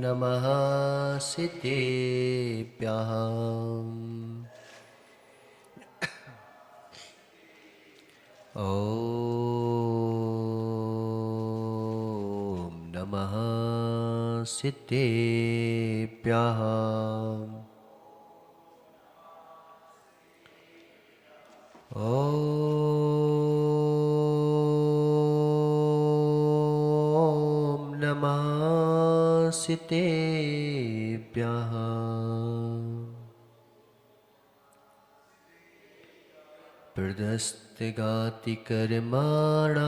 नमः सिद्धेभ्यः। ॐ नमः सिद्धेभ्यः। ॐ नमः सिद्धेभ्यः। प्रदस्तिगाति कर्माणाम्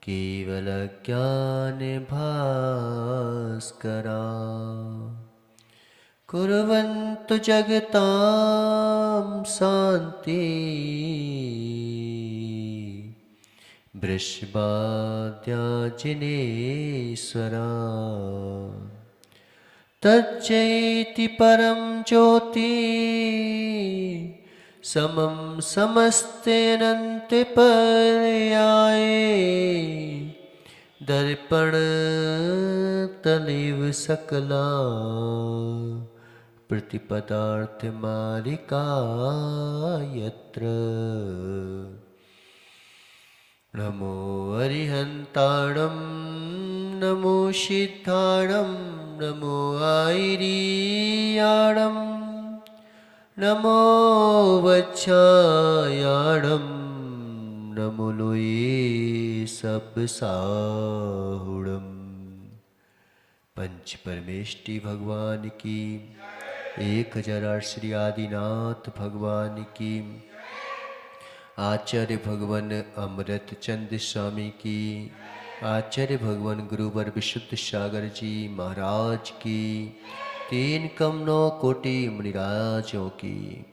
केवलज्ञानभास्करा कुर्वन्तु जगतां शान्ति वृषभाद्या जिनेश्वरा। तज्जयति परं ज्योति समं समस्तेऽनन्ते पर्याये दर्पण तलेव सकला प्रतिपदार्थ मालिका यत्र। नमो अरिहन्ताणं नमो सिद्धाणं नमो आयर्याणं नमो वच्छायाणं नमो लोये सबसाहुणं। पंच परमेष्टि भगवान की, 1008 श्री आदिनाथ भगवान की, आचार्य भगवान अमृत चंद स्वामी की, आचार्य भगवान गुरुवर विशुद्ध सागर जी महाराज की, 3 कमनों कोटि मुनिराजों की।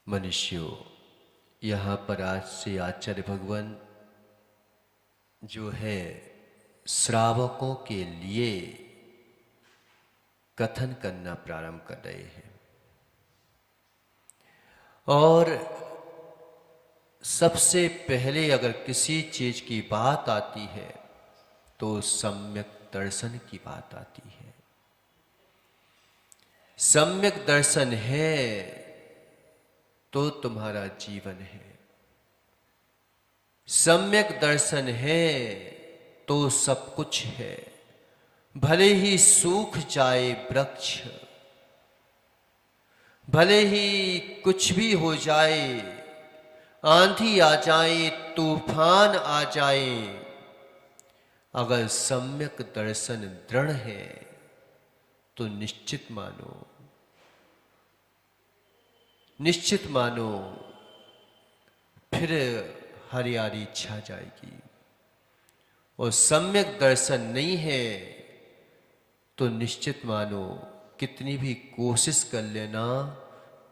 मनुष्यों, यहाँ पर आज से आचार्य भगवान जो है श्रावकों के लिए कथन करना प्रारंभ कर रहे हैं। और सबसे पहले अगर किसी चीज की बात आती है तो सम्यक दर्शन की बात आती है। सम्यक दर्शन है तो तुम्हारा जीवन है। सम्यक दर्शन है तो सब कुछ है। भले ही सूख जाए वृक्ष, भले ही कुछ भी हो जाए, आंधी आ जाए, तूफान आ जाए, अगर सम्यक दर्शन दृढ़ है तो निश्चित मानो, निश्चित मानो फिर हरियाली छा जाएगी। और सम्यक दर्शन नहीं है तो निश्चित मानो कितनी भी कोशिश कर लेना,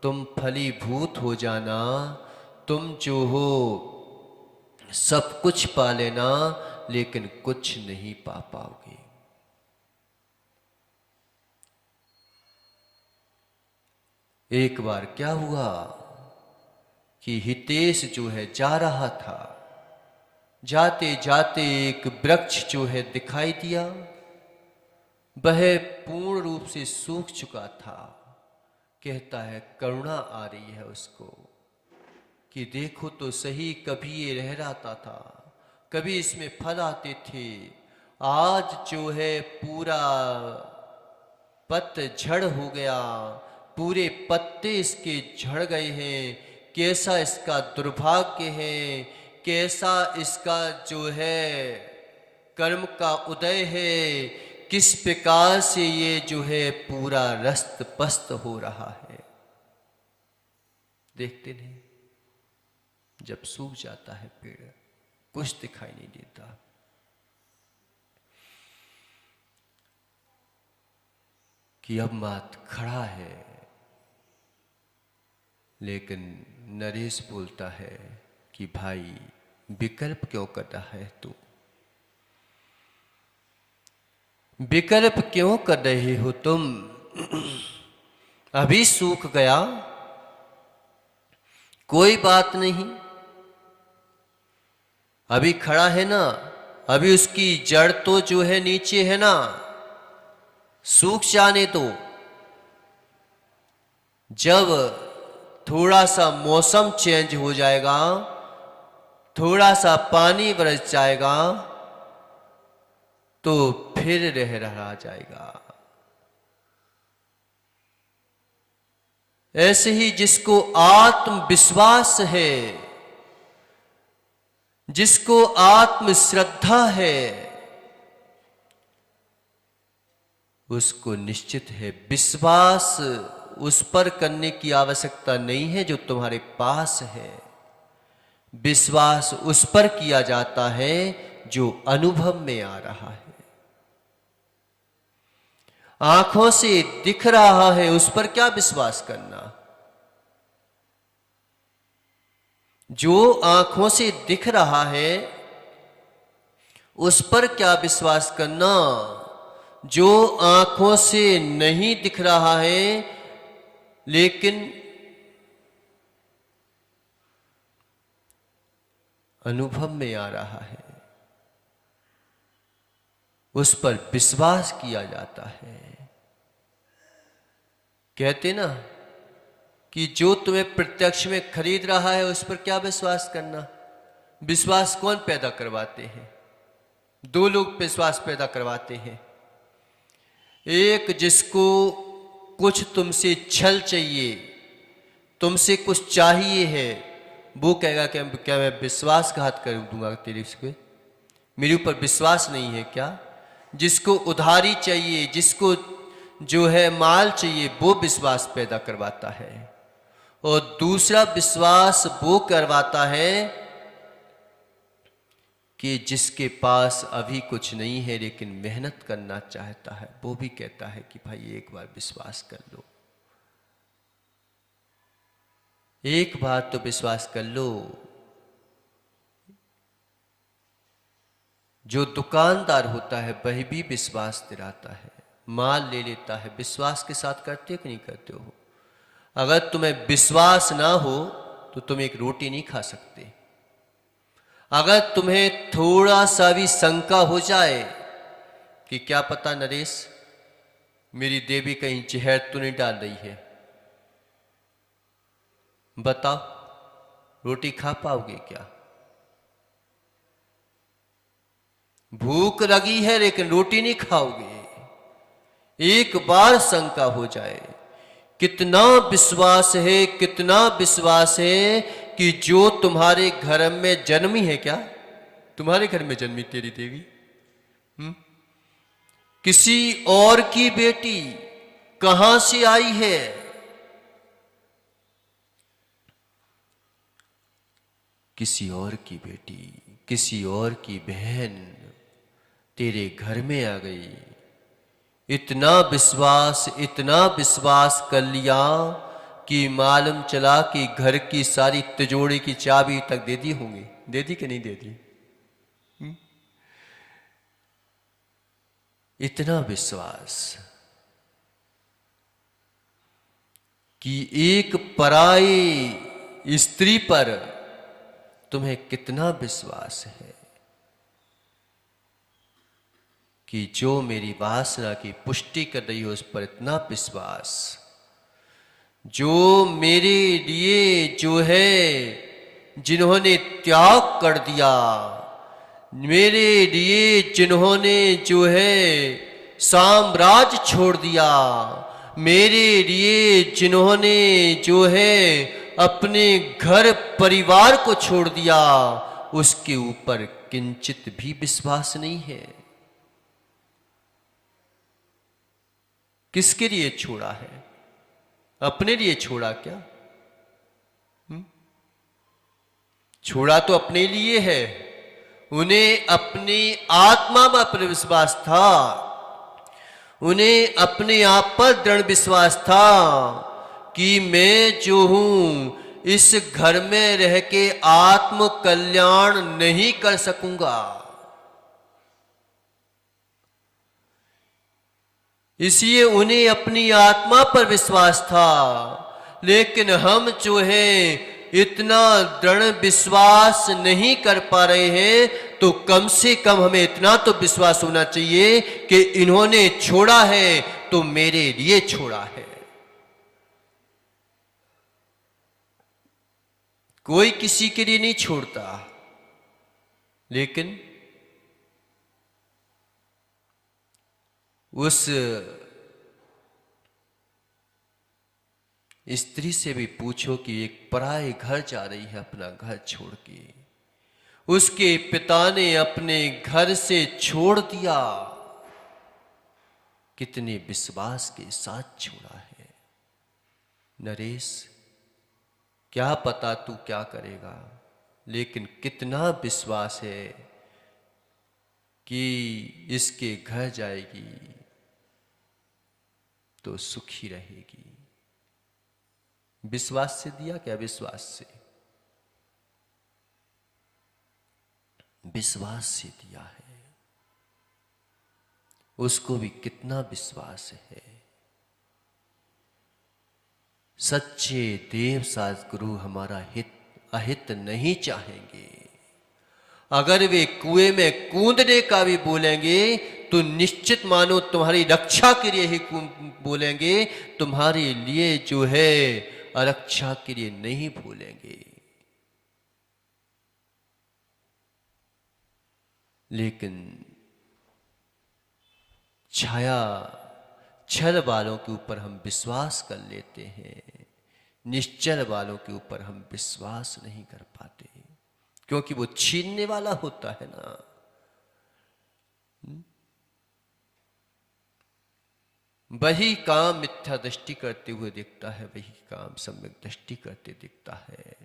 तुम फलीभूत हो जाना, तुम जो हो सब कुछ पा लेना, लेकिन कुछ नहीं पा पाओगे। एक बार क्या हुआ कि हितेश जो है जा रहा था, जाते जाते एक वृक्ष जो है दिखाई दिया। वह पूर्ण रूप से सूख चुका था। कहता है करुणा आ रही है उसको कि देखो तो सही, कभी ये लहराता था, कभी इसमें फल आते थे, आज जो है पूरा पतझड़ हो गया, पूरे पत्ते इसके झड़ गए हैं। कैसा इसका दुर्भाग्य है, कैसा इसका जो है कर्म का उदय है, किस प्रकार से ये जो है पूरा रस्त पस्त हो रहा है। देखते नहीं, जब सूख जाता है पेड़ कुछ दिखाई नहीं देता। कि अब मात खड़ा है, लेकिन नरेश बोलता है कि भाई विकल्प क्यों कर रहा है तू, विकल्प क्यों कर रहे हो तुम? अभी सूख गया, कोई बात नहीं, अभी खड़ा है ना, अभी उसकी जड़ तो जो है नीचे है ना, सूख जाने दो। जब थोड़ा सा मौसम चेंज हो जाएगा, थोड़ा सा पानी बरस जाएगा, तो फिर रहा जाएगा। ऐसे ही जिसको आत्मविश्वास है, जिसको आत्म श्रद्धा है, उसको निश्चित है विश्वास उस पर करने की आवश्यकता नहीं है जो तुम्हारे पास है। विश्वास उस पर किया जाता है जो अनुभव में आ रहा है। आंखों से दिख रहा है, उस पर क्या विश्वास करना। जो आंखों से दिख रहा है उस पर क्या विश्वास करना। जो आंखों से नहीं दिख रहा है लेकिन अनुभव में आ रहा है, उस पर विश्वास किया जाता है। कहते ना कि जो तुम्हें प्रत्यक्ष में खरीद रहा है उस पर क्या विश्वास करना। विश्वास कौन पैदा करवाते हैं? दो लोग विश्वास पैदा करवाते हैं। एक जिसको कुछ तुमसे छल चाहिए, तुमसे कुछ चाहिए है, वो कहेगा कि क्या मैं विश्वासघात कर दूंगा तेरे पे, मेरे ऊपर विश्वास नहीं है क्या। जिसको उधारी चाहिए, जिसको जो है माल चाहिए, वो विश्वास पैदा करवाता है। और दूसरा विश्वास वो करवाता है कि जिसके पास अभी कुछ नहीं है लेकिन मेहनत करना चाहता है, वो भी कहता है कि भाई एक बार विश्वास कर लो, एक बार तो विश्वास कर लो। जो दुकानदार होता है वही भी विश्वास दिलाता है, माल ले लेता है। विश्वास के साथ करते हो कि नहीं करते हो? अगर तुम्हें विश्वास ना हो तो तुम एक रोटी नहीं खा सकते। अगर तुम्हें थोड़ा सा भी शंका हो जाए कि क्या पता नरेश मेरी देवी कहीं जहर तो नहीं डाल रही है, बताओ रोटी खा पाओगे क्या? भूख लगी है लेकिन रोटी नहीं खाओगे। एक बार शंका हो जाए, कितना विश्वास है, कितना विश्वास है कि जो तुम्हारे घर में जन्मी है, क्या तुम्हारे घर में जन्मी तेरी देवी? किसी और की बेटी कहां से आई है? किसी और की बेटी, किसी और की बहन तेरे घर में आ गई। इतना विश्वास कर लिया कि मालूम चला कि घर की सारी तिजोरी की चाबी तक दे दी होंगी। दे दी कि नहीं दे दी? इतना विश्वास कि एक पराई स्त्री पर तुम्हें कितना विश्वास है कि जो मेरी वासना की पुष्टि कर रही हो उस पर इतना विश्वास। जो मेरे लिए जो है जिन्होंने त्याग कर दिया, मेरे लिए जिन्होंने जो है साम्राज्य छोड़ दिया, मेरे लिए जिन्होंने जो है अपने घर परिवार को छोड़ दिया, उसके ऊपर किंचित भी विश्वास नहीं है। किसके लिए छोड़ा है? अपने लिए छोड़ा क्या? छोड़ा तो अपने लिए है। उन्हें अपनी आत्मा पर विश्वास था, उन्हें अपने आप पर दृढ़ विश्वास था कि मैं जो हूं इस घर में रह के आत्म कल्याण नहीं कर सकूंगा। इसलिए उन्हें अपनी आत्मा पर विश्वास था। लेकिन हम जो है इतना दृढ़ विश्वास नहीं कर पा रहे हैं, तो कम से कम हमें इतना तो विश्वास होना चाहिए कि इन्होंने छोड़ा है तो मेरे लिए छोड़ा है। कोई किसी के लिए नहीं छोड़ता, लेकिन उस स्त्री से भी पूछो कि एक पराये घर जा रही है अपना घर छोड़ के, उसके पिता ने अपने घर से छोड़ दिया, कितने विश्वास के साथ छोड़ा है। नरेश, क्या पता तू क्या करेगा, लेकिन कितना विश्वास है कि इसके घर जाएगी तो सुखी रहेगी। विश्वास से दिया क्या? विश्वास से, विश्वास से दिया है। उसको भी कितना विश्वास है। सच्चे देव सद्गुरु हमारा हित अहित नहीं चाहेंगे। अगर वे कुएं में कूदने का भी बोलेंगे तो निश्चित मानो तुम्हारी रक्षा के लिए ही बोलेंगे, तुम्हारे लिए जो है अरक्षा के लिए नहीं भूलेंगे। लेकिन छाया छल वालों के ऊपर हम विश्वास कर लेते हैं, निश्चल वालों के ऊपर हम विश्वास नहीं कर पाते, क्योंकि वो छीनने वाला होता है ना। वही काम मिथ्या दृष्टि करते हुए दिखता है, वही काम सम्यक दृष्टि करते दिखता है।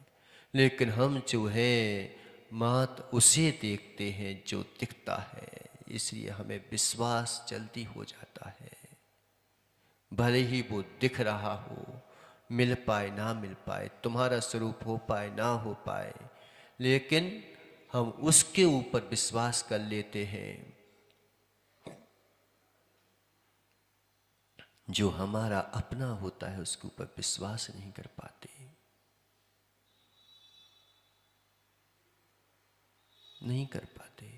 लेकिन हम जो है मात उसे देखते हैं जो दिखता है, इसलिए हमें विश्वास जल्दी हो जाता है। भले ही वो दिख रहा हो, मिल पाए ना मिल पाए, तुम्हारा स्वरूप हो पाए ना हो पाए, लेकिन हम उसके ऊपर विश्वास कर लेते हैं जो हमारा अपना होता है, उसके ऊपर विश्वास नहीं कर पाते। नहीं कर पाते।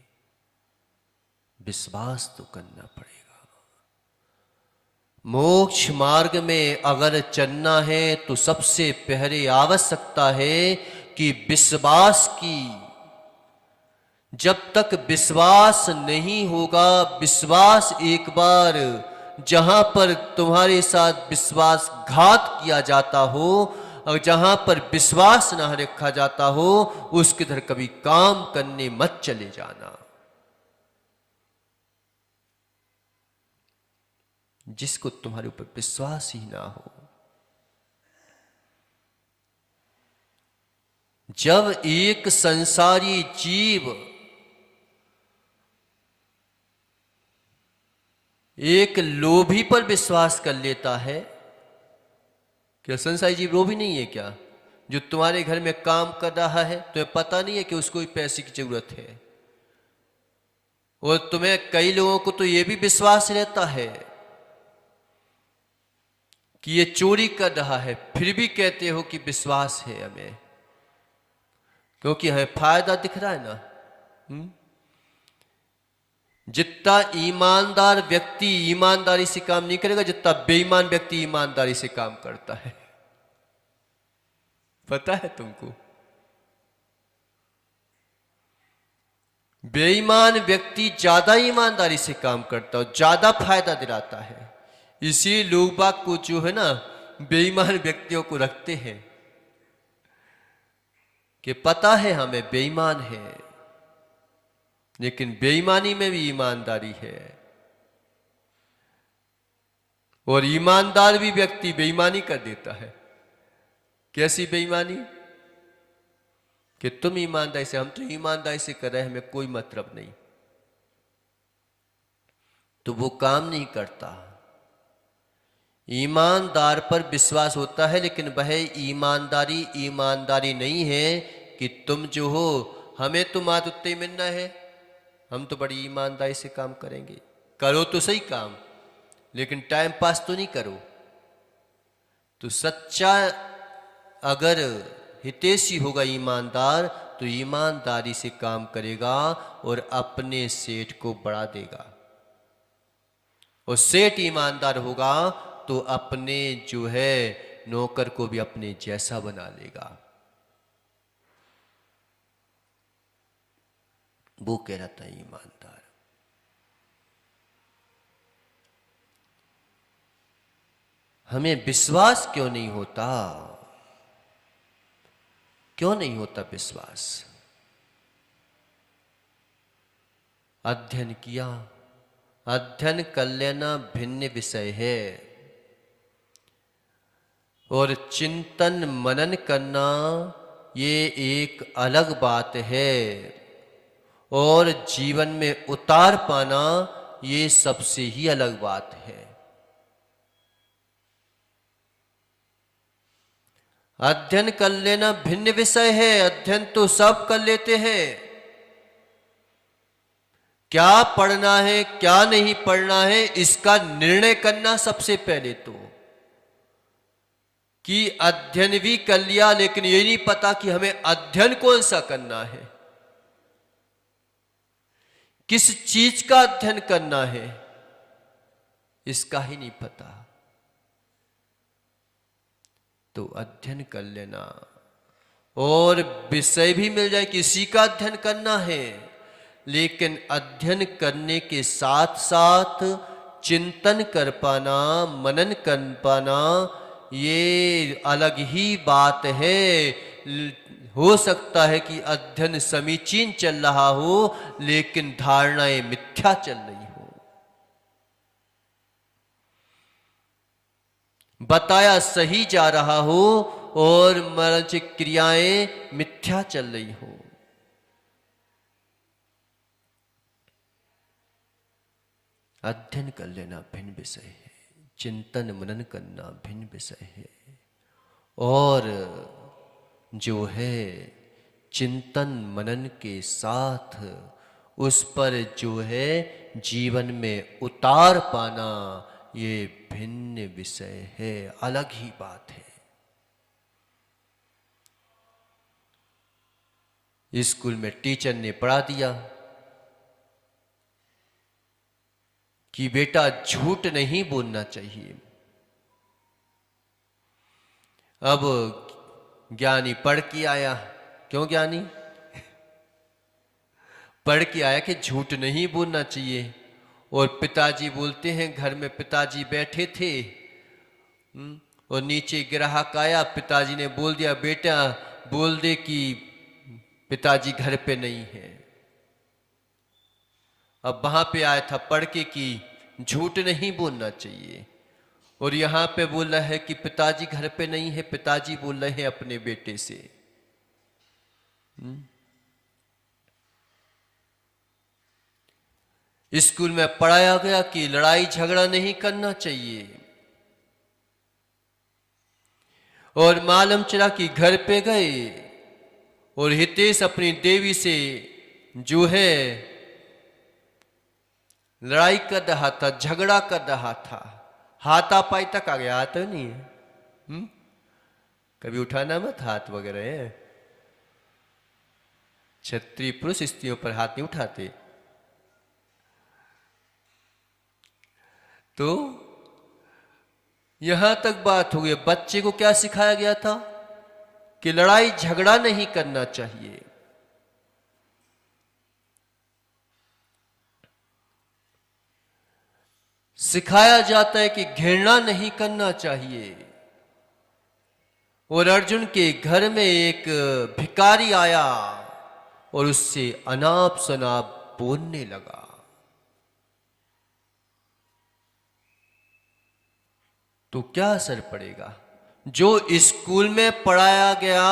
विश्वास तो करना पड़ेगा। मोक्ष मार्ग में अगर चलना है तो सबसे पहले आवश्यकता है कि विश्वास की। जब तक विश्वास नहीं होगा, विश्वास एक बार जहां पर तुम्हारे साथ विश्वासघात किया जाता हो और जहां पर विश्वास ना रखा जाता हो, उसके इधर कभी काम करने मत चले जाना। जिसको तुम्हारे ऊपर विश्वास ही ना हो, जब एक संसारी जीव एक लोभी पर विश्वास कर लेता है, क्या संसारी जीव लोभी नहीं है क्या? जो तुम्हारे घर में काम कर रहा है, तुम्हें पता नहीं है कि उसको भी पैसे की जरूरत है, और तुम्हें कई लोगों को तो यह भी विश्वास रहता है कि ये चोरी कर रहा है, फिर भी कहते हो कि विश्वास है हमें, क्योंकि हमें फायदा दिख रहा है ना। जितना ईमानदार व्यक्ति ईमानदारी से काम नहीं करेगा, जितना बेईमान व्यक्ति ईमानदारी से काम करता है। पता है तुमको? बेईमान व्यक्ति ज्यादा ईमानदारी से काम करता है, ज्यादा फायदा दिलाता है। इसी लोग बाग को जो है ना, बेईमान व्यक्तियों को रखते हैं कि पता है हमें बेईमान है, लेकिन बेईमानी में भी ईमानदारी है। और ईमानदार भी व्यक्ति बेईमानी कर देता है। कैसी बेईमानी? कि तुम ईमानदारी से, हम तो ईमानदारी से कर रहे हैं, हमें कोई मतलब नहीं, तो वो काम नहीं करता। ईमानदार पर विश्वास होता है, लेकिन वह ईमानदारी नहीं है कि तुम जो हो, हमें तो मात उत्ते ही मिलना है, हम तो बड़ी ईमानदारी से काम करेंगे। करो तो सही काम, लेकिन टाइम पास तो नहीं करो। तो सच्चा अगर हितैषी होगा ईमानदार तो ईमानदारी से काम करेगा और अपने सेठ को बढ़ा देगा। और सेठ ईमानदार होगा तो अपने जो है नौकर को भी अपने जैसा बना लेगा। वो कह रहा था ईमानदार। हमें विश्वास क्यों नहीं होता? क्यों नहीं होता विश्वास? अध्ययन किया, अध्ययन कर लेना भिन्न विषय है, और चिंतन मनन करना ये एक अलग बात है, और जीवन में उतार पाना ये सबसे ही अलग बात है। अध्ययन कर लेना भिन्न विषय है। अध्ययन तो सब कर लेते हैं। क्या पढ़ना है क्या नहीं पढ़ना है इसका निर्णय करना सबसे पहले तो, कि अध्ययन भी कर लिया लेकिन ये नहीं पता कि हमें अध्ययन कौन सा करना है, किस चीज का अध्ययन करना है, इसका ही नहीं पता। तो अध्ययन कर लेना, और विषय भी मिल जाए किसी का अध्ययन करना है, लेकिन अध्ययन करने के साथ साथ चिंतन कर पाना, मनन कर पाना ये अलग ही बात है। हो सकता है कि अध्ययन समीचीन चल रहा हो लेकिन धारणाएं मिथ्या चल रही हो, बताया सही जा रहा हो और मानसिक क्रियाएं मिथ्या चल रही हो। अध्ययन कर लेना भिन्न विषय है, चिंतन मनन करना भिन्न विषय है, और जो है चिंतन मनन के साथ उस पर जो है जीवन में उतार पाना ये भिन्न विषय है, अलग ही बात है। स्कूल में टीचर ने पढ़ा दिया कि बेटा झूठ नहीं बोलना चाहिए। अब ज्ञानी पढ़ के आया, क्यों ज्ञानी पढ़ के आया कि झूठ नहीं बोलना चाहिए, और पिताजी बोलते हैं, घर में पिताजी बैठे थे और नीचे ग्राहक आया, पिताजी ने बोल दिया बेटा बोल दे कि पिताजी घर पे नहीं है। अब वहां पे आया था पढ़ के कि झूठ नहीं बोलना चाहिए, और यहां पे बोल रहा है कि पिताजी घर पे नहीं है, पिताजी बोल रहे हैं अपने बेटे से। स्कूल में पढ़ाया गया कि लड़ाई झगड़ा नहीं करना चाहिए, और मालूम चला कि घर पे गए और हितेश अपनी देवी से जो है लड़ाई कर रहा था, झगड़ा कर रहा था, हाथापाई तक आ गया। आता नहीं है कभी उठाना मत हाथ वगैरह, क्षत्रिय पुरुष स्त्रियों पर हाथ नहीं उठाते। तो यहां तक बात हो गई। बच्चे को क्या सिखाया गया था कि लड़ाई झगड़ा नहीं करना चाहिए। सिखाया जाता है कि घृणा नहीं करना चाहिए। और अर्जुन के घर में एक भिखारी आया और उससे अनाप शनाप बोलने लगा। तो क्या असर पड़ेगा? जो स्कूल में पढ़ाया गया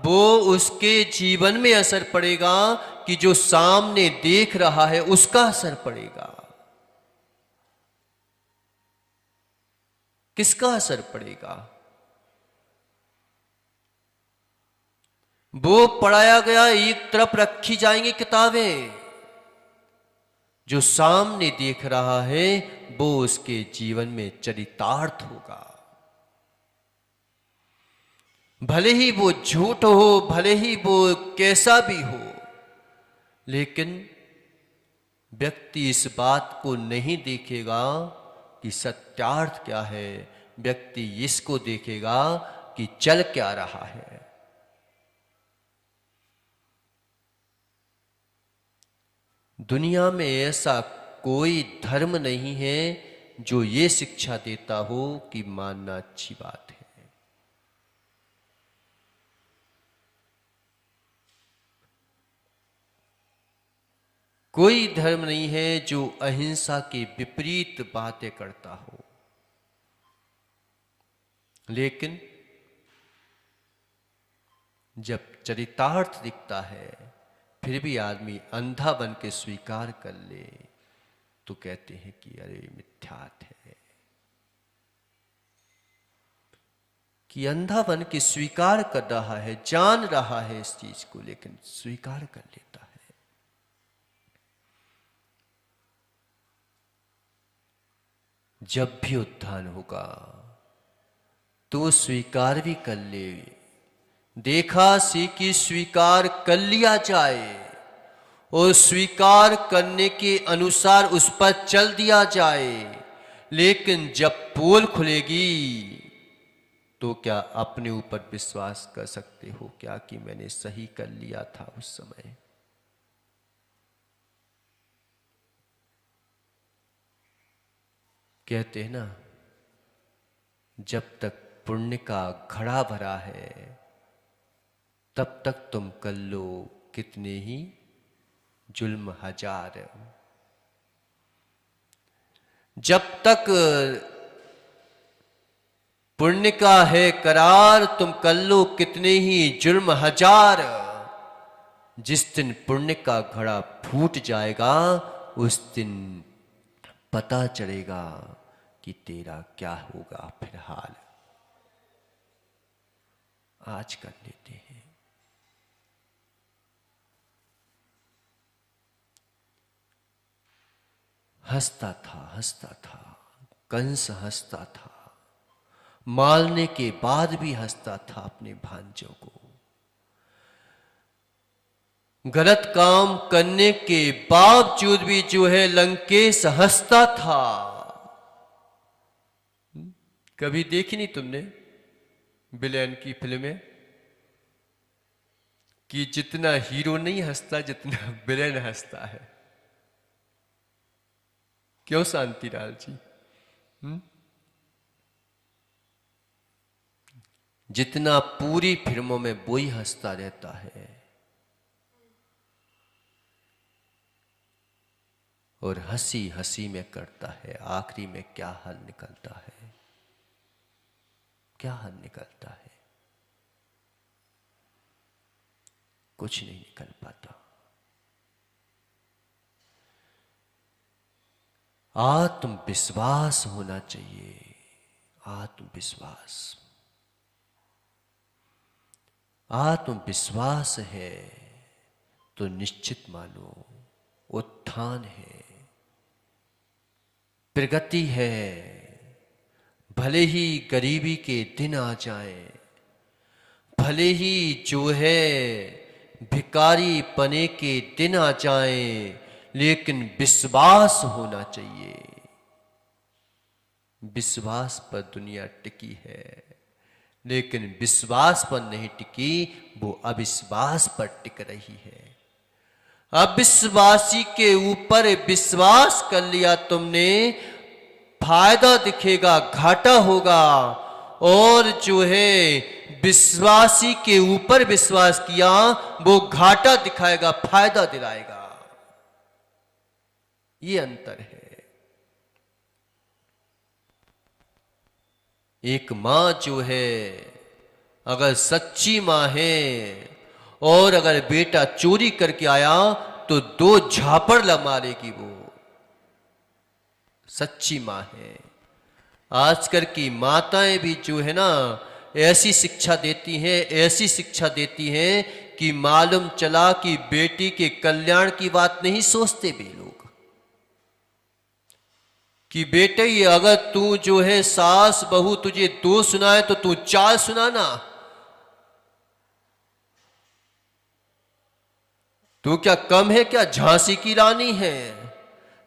वो उसके जीवन में असर पड़ेगा, कि जो सामने देख रहा है उसका असर पड़ेगा। किसका असर पड़ेगा? वो पढ़ाया गया एक तरफ रखी जाएंगी किताबें, जो सामने देख रहा है वो उसके जीवन में चरितार्थ होगा। भले ही वो झूठ हो, भले ही वो कैसा भी हो, लेकिन व्यक्ति इस बात को नहीं देखेगा कि सत्यार्थ क्या है, व्यक्ति इसको देखेगा कि चल क्या रहा है। दुनिया में ऐसा कोई धर्म नहीं है जो ये शिक्षा देता हो कि मानना अच्छी बात है। कोई धर्म नहीं है जो अहिंसा के विपरीत बातें करता हो, लेकिन जब चरितार्थ दिखता है फिर भी आदमी अंधा बन के स्वीकार कर ले तो कहते हैं कि अरे मिथ्यात है। कि अंधा बन के स्वीकार कर रहा है, जान रहा है इस चीज को, लेकिन स्वीकार कर लेता है। जब भी उत्थान होगा तो स्वीकार भी कर ले। देखा सी कि स्वीकार कर लिया जाए और स्वीकार करने के अनुसार उस पर चल दिया जाए, लेकिन जब पोल खुलेगी तो क्या अपने ऊपर विश्वास कर सकते हो क्या कि मैंने सही कर लिया था उस समय? कहते हैं ना, जब तक पुण्य का घड़ा भरा है तब तक तुम कर लो कितने ही जुल्म हजार। जब तक पुण्य का है करार तुम कर लो कितने ही जुल्म हजार। जिस दिन पुण्य का घड़ा फूट जाएगा उस दिन पता चलेगा कि तेरा क्या होगा फिर हाल। आज कर लेते हैं। हंसता था कंस, हंसता था, मारने के बाद भी हंसता था अपने भांजों को। गलत काम करने के बावजूद भी जो है लंकेश हंसता था। कभी देखी नहीं तुमने विलेन की फिल्म में कि जितना हीरो नहीं हंसता जितना विलेन हंसता है? क्यों शांतिलाल जी? जितना पूरी फिल्मों में वो ही हंसता रहता है और हंसी हंसी में करता है, आखिरी में क्या हल निकलता है? क्या हल निकलता है? कुछ नहीं निकल पाता। आत्मविश्वास होना चाहिए, आत्मविश्वास। आत्मविश्वास है तो निश्चित मानो उत्थान है, प्रगति है। भले ही गरीबी के दिन आ जाए, भले ही जो है भिखारी पने के दिन आ जाए, लेकिन विश्वास होना चाहिए। विश्वास पर दुनिया टिकी है, लेकिन विश्वास पर नहीं टिकी, वो अविश्वास पर टिक रही है। अविश्वासी के ऊपर विश्वास कर लिया तुमने, फायदा दिखेगा घाटा होगा। और जो है विश्वासी के ऊपर विश्वास किया वो घाटा दिखाएगा, फायदा दिलाएगा। ये अंतर है। एक मां जो है अगर सच्ची मां है और अगर बेटा चोरी करके आया तो 2 झापड़ मारेगी, वो सच्ची मां है। आजकल की माताएं भी जो है ना ऐसी शिक्षा देती हैं, ऐसी शिक्षा देती हैं कि मालूम चला कि बेटी के कल्याण की बात नहीं सोचते भी लोग। कि बेटे ये अगर तू जो है सास बहू तुझे 2 सुनाए तो तू 4 सुनाना, तू क्या कम है क्या? झांसी की रानी है।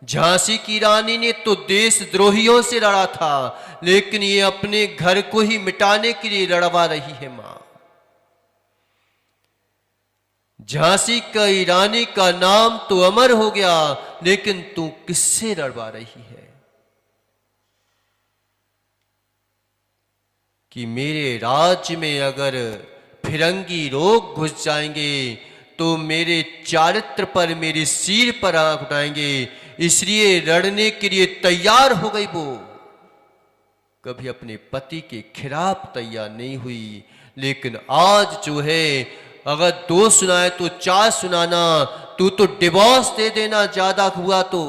झांसी की रानी ने तो देशद्रोहियों से लड़ा था, लेकिन ये अपने घर को ही मिटाने के लिए लड़वा रही है मां। झांसी की रानी का नाम तो अमर हो गया, लेकिन तू किससे लड़वा रही है? कि मेरे राज्य में अगर फिरंगी लोग घुस जाएंगे तो मेरे चारित्र पर, मेरे सिर पर आंख उठाएंगे, इसलिए लड़ने के लिए तैयार हो गई वो। कभी अपने पति के खिलाफ तैयार नहीं हुई, लेकिन आज जो है अगर 2 सुनाए तो 4 सुनाना, तू तो डिवोर्स दे देना ज्यादा हुआ तो।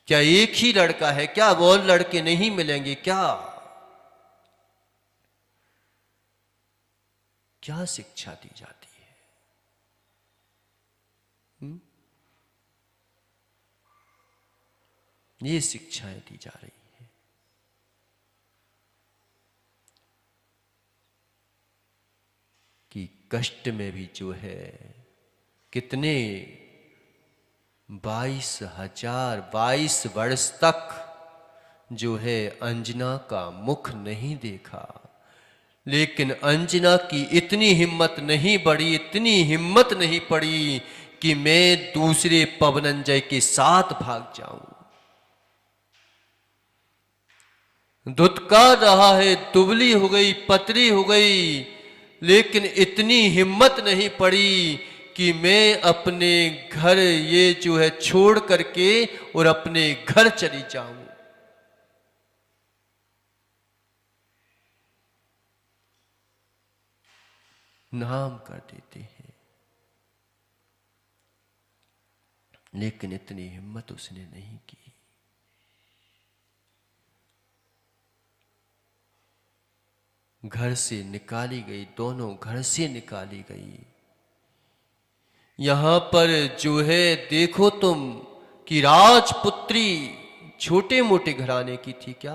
क्या एक ही लड़का है क्या? वो लड़के नहीं मिलेंगे क्या? क्या शिक्षा दी जाती है? ये शिक्षाएं दी जा रही है कि कष्ट में भी जो है कितने 22 वर्ष तक जो है अंजना का मुख नहीं देखा, लेकिन अंजना की इतनी हिम्मत नहीं बढ़ी, इतनी हिम्मत नहीं पड़ी कि मैं दूसरे पवनंजय के साथ भाग जाऊं। धुतकार रहा है, दुबली हो गई, पतली हो गई, लेकिन इतनी हिम्मत नहीं पड़ी कि मैं अपने घर ये जो है छोड़ करके और अपने घर चली जाऊं। नाम कर देते हैं, लेकिन इतनी हिम्मत उसने नहीं की। घर से निकाली गई, दोनों घर से निकाली गई। यहां पर जो है देखो तुम कि राजपुत्री छोटे मोटे घराने की थी क्या?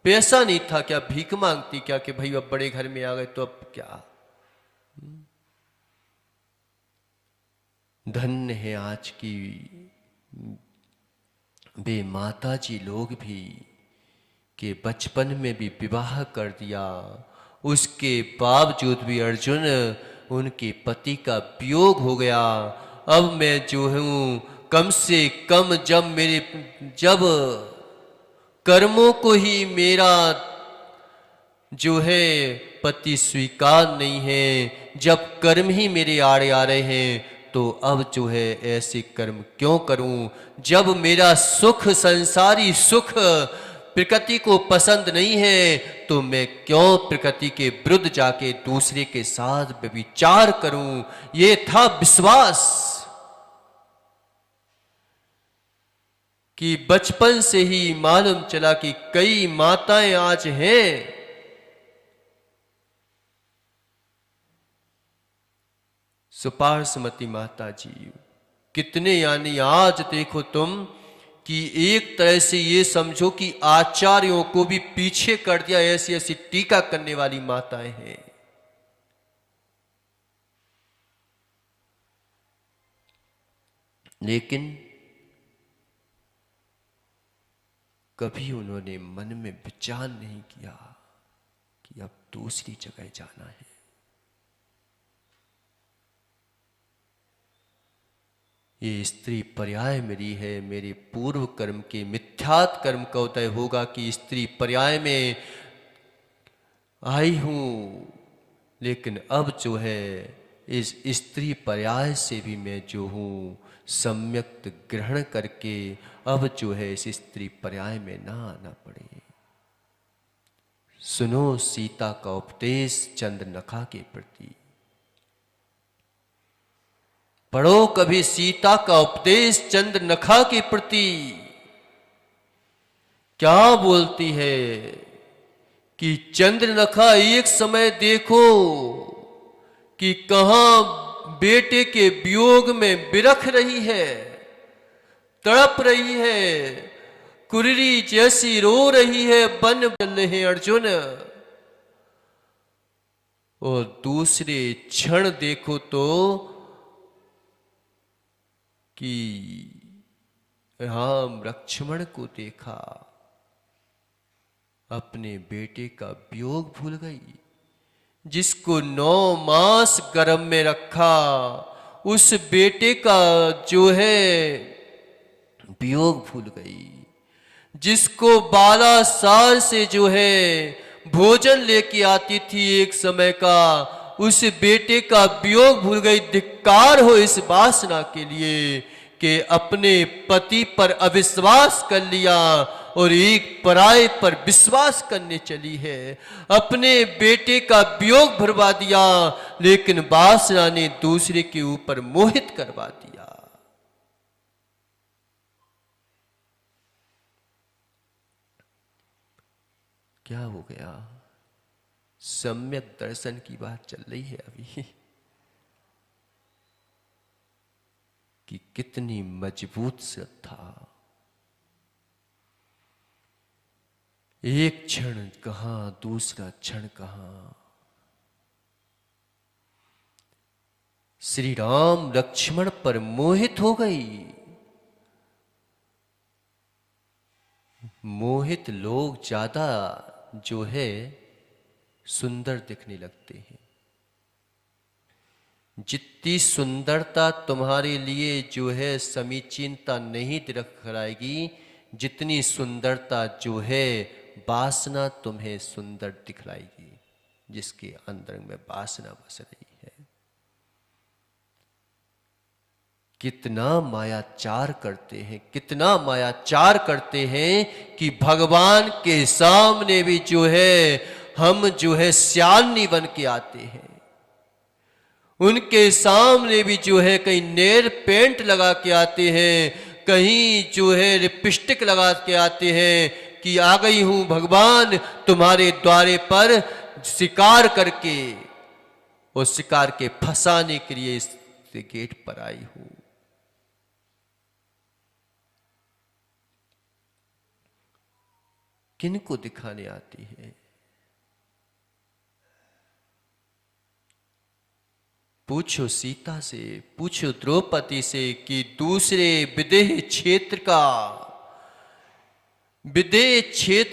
पैसा नहीं था क्या? भीख मांगती क्या कि भाई अब बड़े घर में आ गए तो अब क्या? धन्य है आज की वे माता जी लोग भी कि बचपन में भी विवाह कर दिया, उसके बावजूद भी अर्जुन उनके पति का वियोग हो गया। अब मैं जो हूं कम से कम जब कर्मों को ही मेरा जो है पति स्वीकार नहीं है, जब कर्म ही मेरे आड़े आ रहे हैं तो अब जो है ऐसे कर्म क्यों करूं? जब मेरा सुख, संसारी सुख प्रकृति को पसंद नहीं है तो मैं क्यों प्रकृति के विरुद्ध जाके दूसरे के साथ व्यभिचार करूं? ये था विश्वास कि बचपन से ही मालूम चला कि कई माताएं आज हैं सुपार्श्वमती माता जी, कितने, यानी आज देखो तुम कि एक तरह से ये समझो कि आचार्यों को भी पीछे कर दिया, ऐसी ऐसी टीका करने वाली माताएं हैं। लेकिन कभी उन्होंने मन में विचार नहीं किया कि अब दूसरी जगह जाना है। ये स्त्री पर्याय मिली है, मेरे पूर्व कर्म के मिथ्यात कर्म का उदय होगा कि स्त्री पर्याय में आई हूं, लेकिन अब जो है इस स्त्री पर्याय से भी मैं जो हूं सम्यक ग्रहण करके अब जो है इस स्त्री पर्याय में ना आना पड़े। सुनो सीता का उपदेश चंद्रनखा के प्रति, पढ़ो कभी सीता का उपदेश चंद्रनखा के प्रति। क्या बोलती है कि चंद्रनखा एक समय देखो कि कहां बेटे के वियोग में बिरख रही है, तड़प रही है, कुररी जैसी रो रही है, बन चल रहे हैं अर्जुन। और दूसरे क्षण देखो तो कि राम लक्ष्मण को देखा, अपने बेटे का वियोग भूल गई। जिसको 9 मास गर्भ में रखा, उस बेटे का जो है वियोग भूल गई। जिसको 12 साल से जो है भोजन लेके आती थी एक समय का, उस बेटे का वियोग भूल गई। धिक्कार हो इस वासना के लिए कि अपने पति पर अविश्वास कर लिया और एक पराये पर विश्वास करने चली है। अपने बेटे का वियोग भरवा दिया, लेकिन वासना ने दूसरे के ऊपर मोहित करवा दिया। क्या हो गया? सम्यक दर्शन की बात चल रही है अभी कि कितनी मजबूत श्रद्धा। एक क्षण कहां, दूसरा क्षण कहां। श्री राम लक्ष्मण पर मोहित हो गई। मोहित लोग ज्यादा जो है सुंदर दिखने लगते हैं। जितनी सुंदरता तुम्हारे लिए जो है समीचीनता नहीं दिखाएगी, जितनी सुंदरता जो है वासना तुम्हें सुंदर दिखलाएगी। जिसके अंदर में वासना बस रही है। कितना मायाचार करते हैं, कितना मायाचार करते हैं कि भगवान के सामने भी जो है हम जो है श्यानी बन के आते हैं। उनके सामने भी जो है कहीं नेल पेंट लगा के आते हैं, कहीं जो है लिपस्टिक लगा के आते हैं कि आ गई हूं भगवान तुम्हारे द्वारे पर शिकार करके, और शिकार के फंसाने के लिए इस गेट पर आई हूं। किनको दिखाने आती है? पूछो सीता से, पूछो द्रौपदी से कि दूसरे विदेह क्षेत्र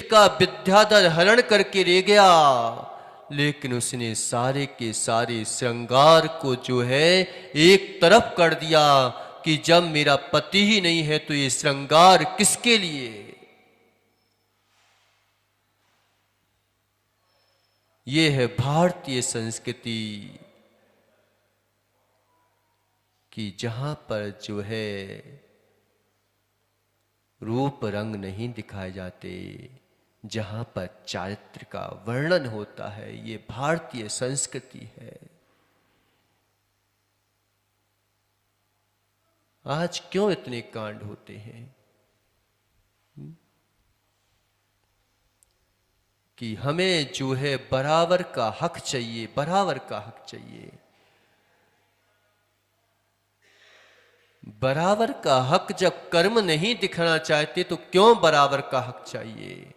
का विद्याधर हरण करके ले गया, लेकिन उसने सारे के सारे श्रृंगार को जो है एक तरफ कर दिया कि जब मेरा पति ही नहीं है तो ये श्रृंगार किसके लिए। ये है भारतीय संस्कृति कि जहां पर जो है रूप रंग नहीं दिखाए जाते, जहां पर चारित्र का वर्णन होता है, ये भारतीय संस्कृति है। आज क्यों इतने कांड होते हैं कि हमें जो है बराबर का हक चाहिए, बराबर का हक चाहिए। बराबर का हक जब कर्म नहीं दिखाना चाहते तो क्यों बराबर का हक चाहिए?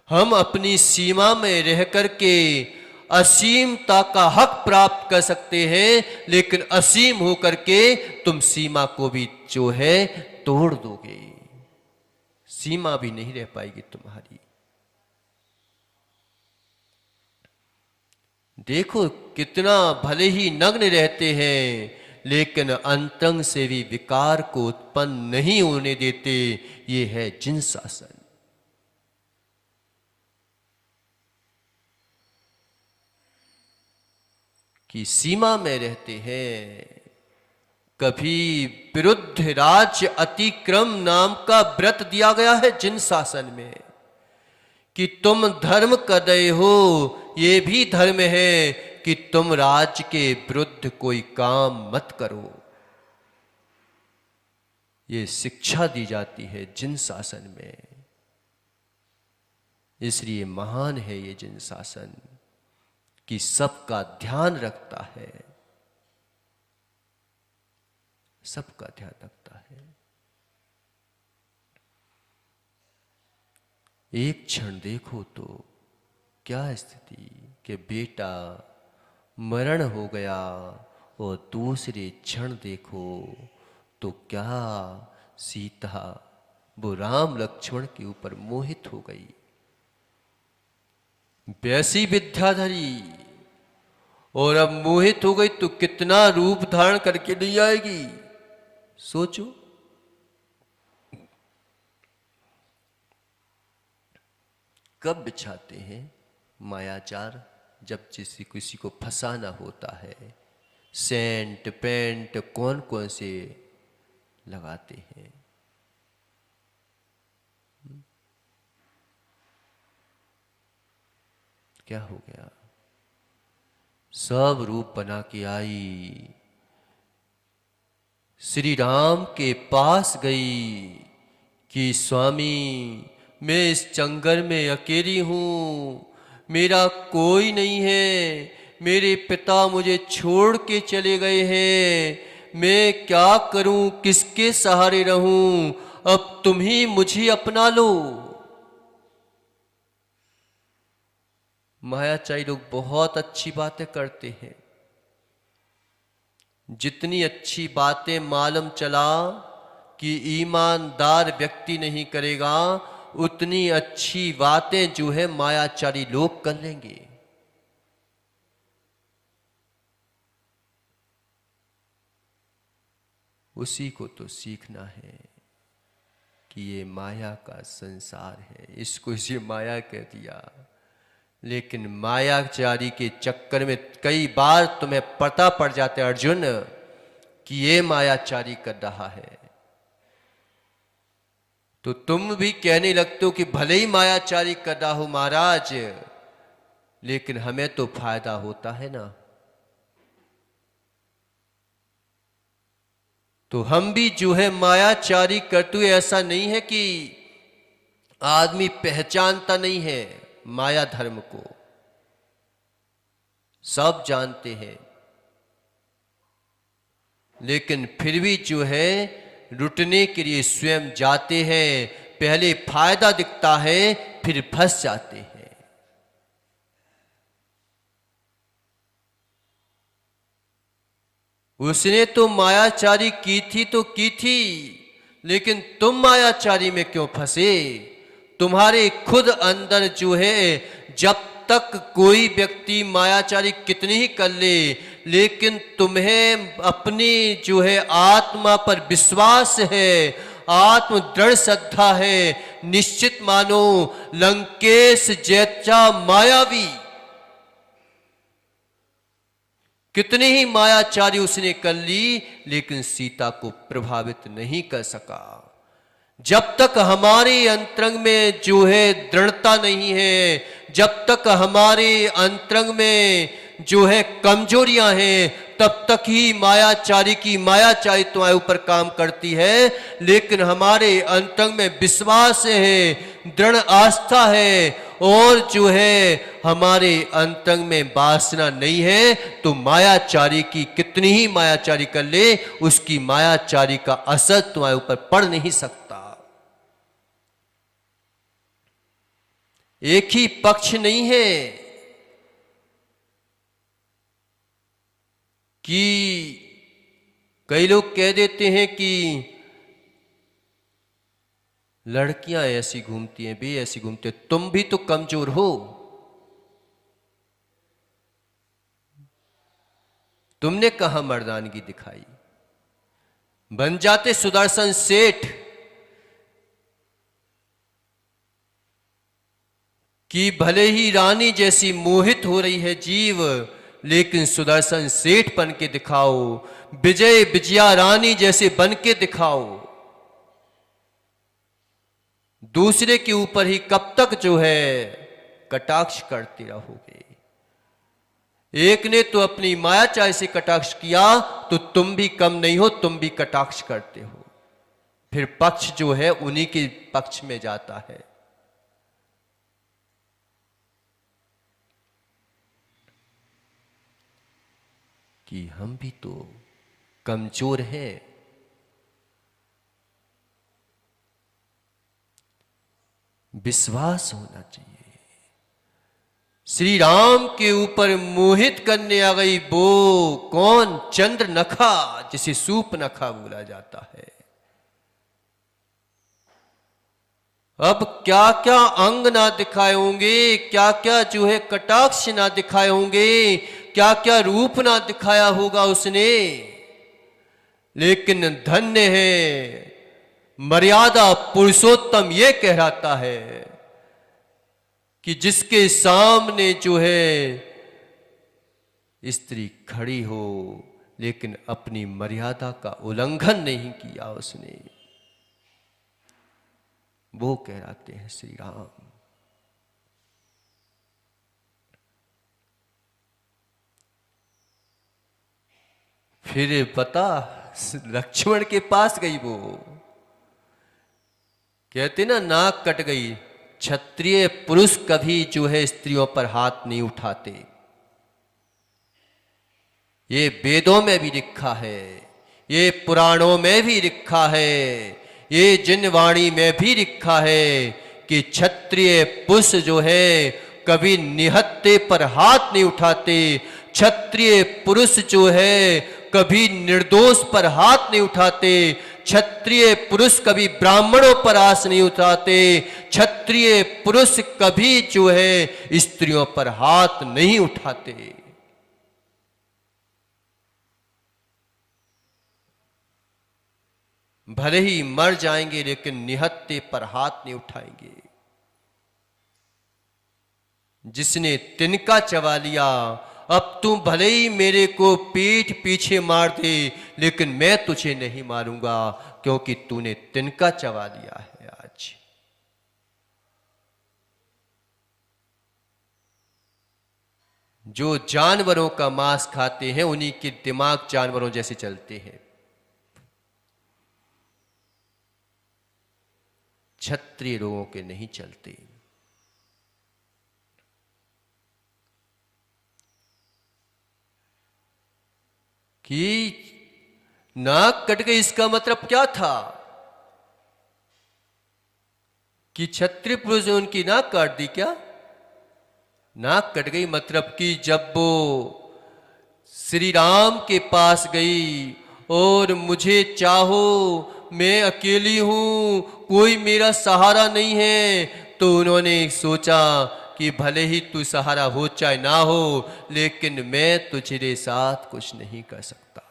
हम अपनी सीमा में रह करके असीमता का हक प्राप्त कर सकते हैं, लेकिन असीम होकर के तुम सीमा को भी जो है तोड़ दोगे। सीमा भी नहीं रह पाएगी तुम्हारी। देखो कितना भले ही नग्न रहते हैं, लेकिन अंतरंग से भी विकार को उत्पन्न नहीं होने देते। ये है जिन शासन। की सीमा में रहते हैं। कभी विरुद्ध राज्य अतिक्रम नाम का व्रत दिया गया है जिन शासन में कि तुम धर्म कर रहे हो, ये भी धर्म है कि तुम राज्य के विरुद्ध कोई काम मत करो। ये शिक्षा दी जाती है जिन शासन में। इसलिए महान है ये जिन शासन कि सबका ध्यान रखता है, सबका ध्यान रखता है। एक क्षण देखो तो क्या स्थिति कि बेटा मरण हो गया और दूसरे क्षण देखो तो क्या सीता वो राम लक्ष्मण के ऊपर मोहित हो गई। वैसी विद्याधरी और अब मोहित हो गई तो कितना रूप धारण करके नहीं आएगी, सोचो। कब बिछाते हैं मायाचार? जब किसी को फंसाना होता है। सेंट पेंट कौन कौन से लगाते हैं। क्या हो गया? सब रूप बना के आई, श्री राम के पास गई कि स्वामी मैं इस जंगल में अकेली हूँ, मेरा कोई नहीं है, मेरे पिता मुझे छोड़ के चले गए हैं, मैं क्या करूं, किसके सहारे रहूं, अब तुम ही मुझे अपना लो। मायाचारी लोग बहुत अच्छी बातें करते हैं। जितनी अच्छी बातें मालूम चला कि ईमानदार व्यक्ति नहीं करेगा, उतनी अच्छी बातें जो है मायाचारी लोग कर लेंगे। उसी को तो सीखना है कि ये माया का संसार है, इसको इसे माया कह दिया। लेकिन मायाचारी के चक्कर में कई बार तुम्हें पता पड़ जाता है अर्जुन कि ये मायाचारी कर रहा है, तो तुम भी कहने लगते हो कि भले ही मायाचारी कर रहा हो महाराज, लेकिन हमें तो फायदा होता है ना। तो हम भी जो है मायाचारी करते हुए, ऐसा नहीं है कि आदमी पहचानता नहीं है माया धर्म को, सब जानते हैं, लेकिन फिर भी जो है लुटने के लिए स्वयं जाते हैं। पहले फायदा दिखता है, फिर फंस जाते हैं। उसने तो मायाचारी की थी तो की थी, लेकिन तुम मायाचारी में क्यों फंसे? तुम्हारे खुद अंदर जो है, जब तक कोई व्यक्ति मायाचारी कितनी ही कर ले, लेकिन तुम्हें अपनी जो है आत्मा पर विश्वास है, आत्म दृढ़ श्रद्धा है, निश्चित मानो लंकेश जैसा मायावी कितनी ही मायाचारी उसने कर ली, लेकिन सीता को प्रभावित नहीं कर सका। जब तक हमारे अंतरंग में जो है दृढ़ता नहीं है, जब तक हमारे अंतरंग में जो है कमजोरियां हैं, तब तक ही मायाचारी की मायाचारी तुम्हारे ऊपर काम करती है। लेकिन हमारे अंतरंग में विश्वास है, दृढ़ आस्था है, और जो है हमारे अंतरंग में वासना नहीं है, तो मायाचारी की कितनी ही मायाचारी कर ले, उसकी मायाचारी का असर तुम्हारे ऊपर पड़ नहीं सकता। एक ही पक्ष नहीं है कि कई लोग कह देते हैं कि लड़कियां ऐसी घूमती हैं, भी ऐसी घूमते, तुम भी तो कमजोर हो। तुमने कहां मर्दानगी दिखाई? बन जाते सुदर्शन सेठ कि भले ही रानी जैसी मोहित हो रही है जीव, लेकिन सुदर्शन सेठ बन के दिखाओ, विजय विजया रानी जैसे बन के दिखाओ। दूसरे के ऊपर ही कब तक जो है कटाक्ष करते रहोगे? एक ने तो अपनी मायाचारी से कटाक्ष किया, तो तुम भी कम नहीं हो, तुम भी कटाक्ष करते हो। फिर पक्ष जो है उन्हीं के पक्ष में जाता है। कि हम भी तो कमजोर हैं। विश्वास होना चाहिए। श्री राम के ऊपर मोहित करने आ गई वो कौन? चंद्र नखा, जिसे सूप नखा बोला जाता है। अब क्या क्या अंग ना दिखाए होंगे, क्या क्या जो है कटाक्ष ना दिखाए होंगे, क्या क्या रूप ना दिखाया होगा उसने, लेकिन धन्य है मर्यादा पुरुषोत्तम ये कहलाता है कि जिसके सामने जो है स्त्री खड़ी हो लेकिन अपनी मर्यादा का उल्लंघन नहीं किया उसने, वो कहलाते हैं श्री राम। फिर पता लक्ष्मण के पास गई, वो कहते ना नाक कट गई। क्षत्रिय पुरुष कभी जो है स्त्रियों पर हाथ नहीं उठाते, ये वेदों में भी लिखा है, ये पुराणों में भी लिखा है, ये जिनवाणी में भी लिखा है कि क्षत्रिय पुरुष जो है कभी निहत्ते पर हाथ नहीं उठाते। क्षत्रिय पुरुष जो है कभी निर्दोष पर हाथ नहीं उठाते। क्षत्रिय पुरुष कभी ब्राह्मणों पर हाथ नहीं उठाते। क्षत्रिय पुरुष कभी जो है स्त्रियों पर हाथ नहीं उठाते। भले ही मर जाएंगे लेकिन निहत्ते पर हाथ नहीं उठाएंगे। जिसने तिनका चबा लिया, अब तू भले ही मेरे को पीठ पीछे मार दे लेकिन मैं तुझे नहीं मारूंगा, क्योंकि तूने तिनका चबा लिया है। आज जो जानवरों का मांस खाते हैं उन्हीं के दिमाग जानवरों जैसे चलते हैं। क्षत्रिय लोगों के नहीं चलते। कि नाक कट गई इसका मतलब क्या था? कि क्षत्रिय पुरुष ने उनकी नाक काट दी क्या? नाक कट गई मतलब कि जब वो श्री राम के पास गई और मुझे चाहो, मैं अकेली हूं, कोई मेरा सहारा नहीं है, तो उन्होंने सोचा कि भले ही तू सहारा हो चाहे ना हो, लेकिन मैं तुझे साथ कुछ नहीं कर सकता।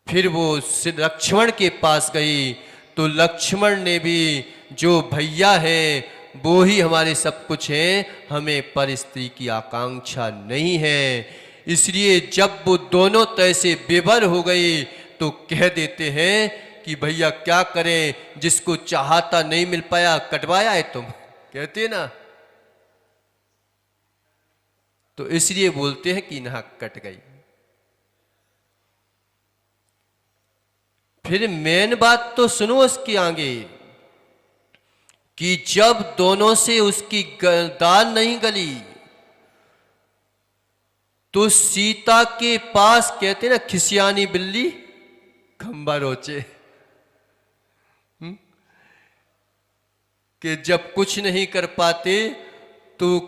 फिर वो लक्ष्मण के पास गई तो लक्ष्मण ने भी, जो भैया है वो ही हमारे सब कुछ है, हमें पर स्त्री की आकांक्षा नहीं है। इसलिए जब वो दोनों तरह से बेभर हो गई तो कह देते हैं कि भैया क्या करें, जिसको चाहता नहीं मिल पाया कटवाया है तुम, कहते ना। तो इसलिए बोलते हैं कि नाक कट गई। फिर मेन बात तो सुनो उसके आगे कि जब दोनों से उसकी दाल नहीं गली तो सीता के पास, कहते ना खिसियानी बिल्ली खंबा रोचे, कि जब कुछ नहीं कर पाते तो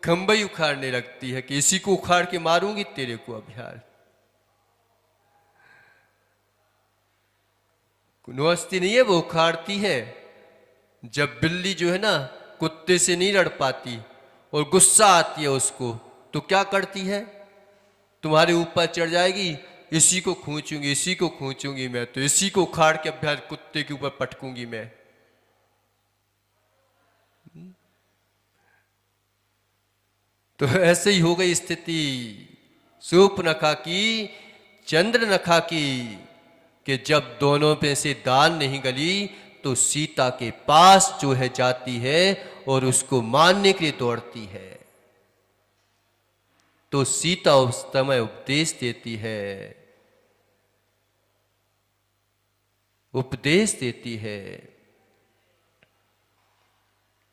खंबा ही उखाड़ने लगती है कि इसी को उखाड़ के मारूंगी तेरे को अब यार। कुनवस्ती नहीं है, वो उखाड़ती है। जब बिल्ली जो है ना कुत्ते से नहीं लड़ पाती और गुस्सा आती है उसको, तो क्या करती है? तुम्हारे ऊपर चढ़ जाएगी, इसी को खींचूंगी, इसी को खींचूंगी मैं, तो इसी को उखाड़ के अब कुत्ते के ऊपर पटकूंगी मैं। तो ऐसे ही हो गई स्थिति शूर्पणखा की, चंद्रनखा की, कि जब दोनों पे से दाल नहीं गली तो सीता के पास जो है जाती है और उसको मारने के लिए दौड़ती है। तो सीता उस समय उपदेश देती है, उपदेश देती है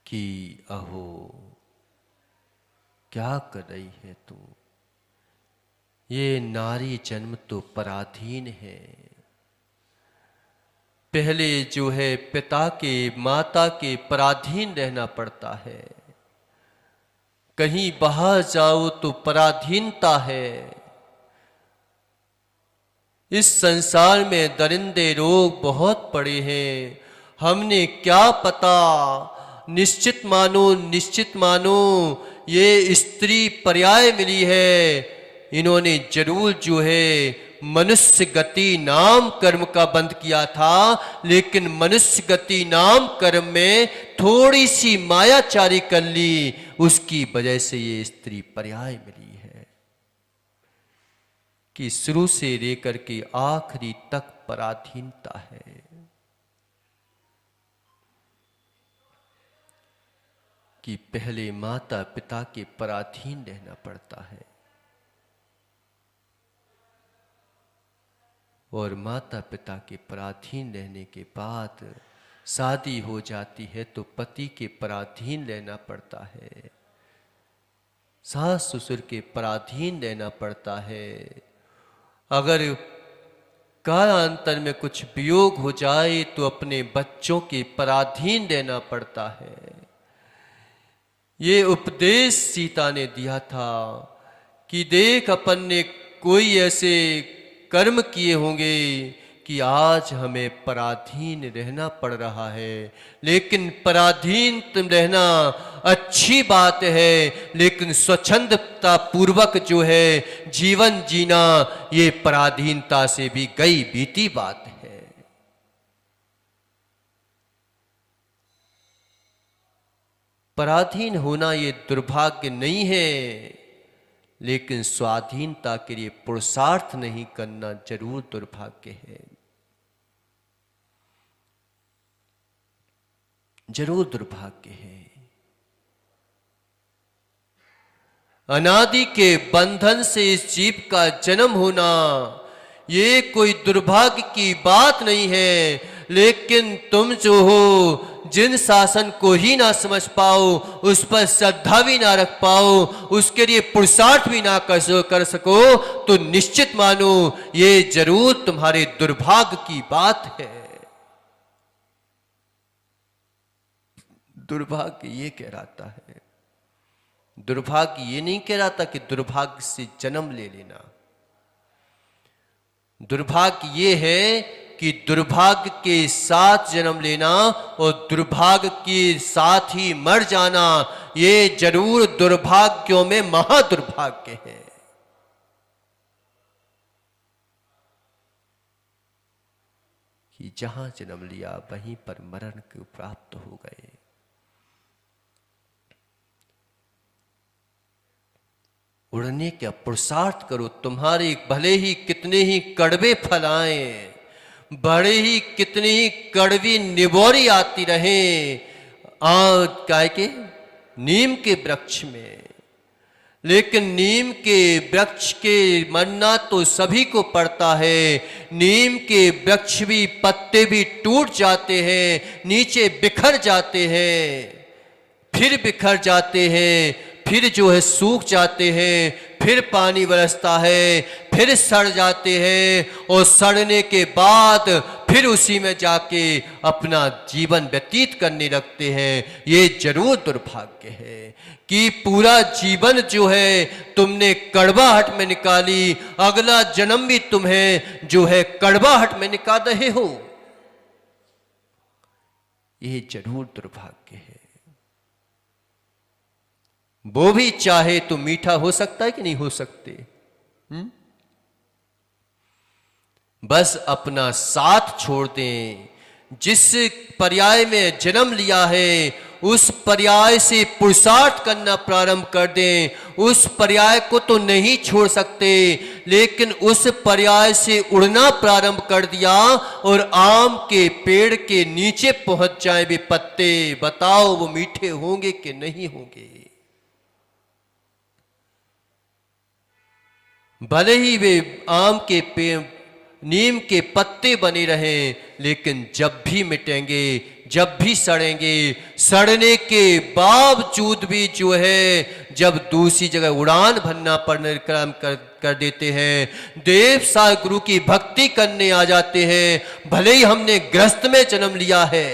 कि अहो क्या कर रही है तू, ये नारी जन्म तो पराधीन है। पहले जो है पिता के, माता के पराधीन रहना पड़ता है, कहीं बाहर जाओ तो पराधीनता है। इस संसार में दरिंदे लोग बहुत पड़े हैं, हमने क्या पता। निश्चित मानो ये स्त्री पर्याय मिली है, इन्होंने जरूर जो है मनुष्य गति नाम कर्म का बंद किया था, लेकिन मनुष्य गति नाम कर्म में थोड़ी सी मायाचारी कर ली, उसकी वजह से ये स्त्री पर्याय मिली है कि शुरू से लेकर के आखिरी तक पराधीनता है। कि पहले माता पिता के पराधीन रहना पड़ता है, और माता पिता के पराधीन रहने के बाद शादी हो जाती है तो पति के पराधीन रहना पड़ता है, सास ससुर के पराधीन रहना पड़ता है। अगर कालांतर में कुछ वियोग हो जाए तो अपने बच्चों के पराधीन रहना पड़ता है। ये उपदेश सीता ने दिया था कि देख, अपन ने कोई ऐसे कर्म किए होंगे कि आज हमें पराधीन रहना पड़ रहा है, लेकिन पराधीन तुम रहना अच्छी बात है, लेकिन स्वच्छंदता पूर्वक जो है जीवन जीना ये पराधीनता से भी गई बीती बात है। पराधीन होना ये दुर्भाग्य नहीं है, लेकिन स्वाधीनता के लिए पुरुषार्थ नहीं करना जरूर दुर्भाग्य है, जरूर दुर्भाग्य है। अनादि के बंधन से इस जीव का जन्म होना ये कोई दुर्भाग्य की बात नहीं है, लेकिन तुम जो हो जिन शासन को ही ना समझ पाओ, उस पर श्रद्धा भी ना रख पाओ, उसके लिए पुरुषार्थ भी ना कर सको, तो निश्चित मानो ये जरूर तुम्हारे दुर्भाग्य की बात है। दुर्भाग्य ये कहलाता है, दुर्भाग्य ये नहीं कहलाता कि दुर्भाग्य से जन्म ले लेना। दुर्भाग्य ये है कि दुर्भाग्य के साथ जन्म लेना और दुर्भाग्य के साथ ही मर जाना, ये जरूर दुर्भाग्यों में महादुर्भाग्य है। कि जहां जन्म लिया वहीं पर मरण को प्राप्त हो गए। उड़ने का पुरुषार्थ करो, तुम्हारे भले ही कितने ही कड़वे फल आए, बड़े ही कितनी ही कड़वी निबोरी आती रहे काय के नीम के वृक्ष में, लेकिन नीम के वृक्ष के मरना तो सभी को पड़ता है। नीम के वृक्ष भी पत्ते भी टूट जाते हैं, नीचे बिखर जाते हैं, फिर बिखर जाते हैं, फिर जो है सूख जाते हैं, फिर पानी बरसता है, फिर सड़ जाते हैं, और सड़ने के बाद फिर उसी में जाके अपना जीवन व्यतीत करने लगते हैं। ये जरूर दुर्भाग्य है कि पूरा जीवन जो है तुमने कड़वाहट में निकाली, अगला जन्म भी तुम्हें जो है कड़वाहट में निकाल रहे हो। ये जरूर दुर्भाग्य है। वो भी चाहे तो मीठा हो सकता है कि नहीं हो सकते? बस अपना साथ छोड़ दें। जिस पर्याय में जन्म लिया है उस पर्याय से पुरुषार्थ करना प्रारंभ कर दें। उस पर्याय को तो नहीं छोड़ सकते, लेकिन उस पर्याय से उड़ना प्रारंभ कर दिया और आम के पेड़ के नीचे पहुंच जाए वे पत्ते, बताओ वो मीठे होंगे कि नहीं होंगे? भले ही वे आम के पेड़ नीम के पत्ते बने रहें, लेकिन जब भी मिटेंगे, जब भी सड़ेंगे, सड़ने के बावजूद भी जो है जब दूसरी जगह उड़ान भरना परिक्रम कर देते हैं, देव सा गुरु की भक्ति करने आ जाते हैं। भले ही हमने ग्रस्त में जन्म लिया है,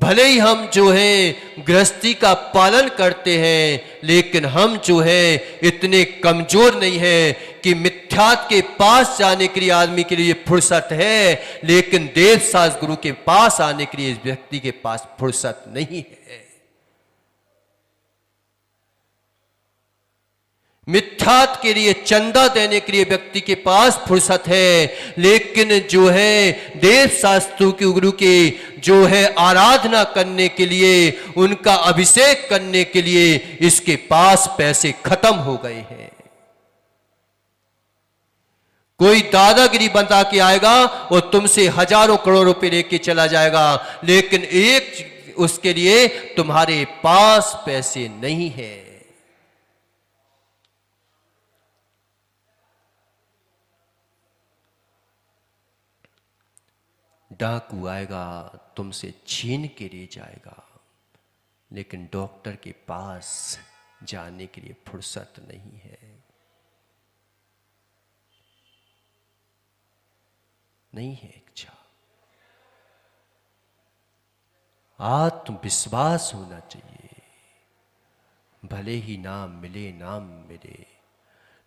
भले ही हम जो है गृहस्थी का पालन करते हैं, लेकिन हम जो है इतने कमजोर नहीं है कि मिथ्यात के पास जाने के लिए आदमी के लिए फुर्सत है, लेकिन देव शास्त्र गुरु के पास आने के लिए इस व्यक्ति के पास फुर्सत नहीं है। मिथ्यात के लिए चंदा देने के लिए व्यक्ति के पास फुर्सत है, लेकिन जो है देव शास्त्रों के गुरु के जो है आराधना करने के लिए, उनका अभिषेक करने के लिए इसके पास पैसे खत्म हो गए हैं। कोई दादागिरी बता के आएगा और तुमसे हजारों करोड़ रुपए लेके चला जाएगा, लेकिन एक उसके लिए तुम्हारे पास पैसे नहीं है। डाकू आएगा तुमसे छीन के ले जाएगा, लेकिन डॉक्टर के पास जाने के लिए फुर्सत नहीं है। नहीं है इच्छा। आत्मविश्वास होना चाहिए। भले ही नाम मिले नाम मिले,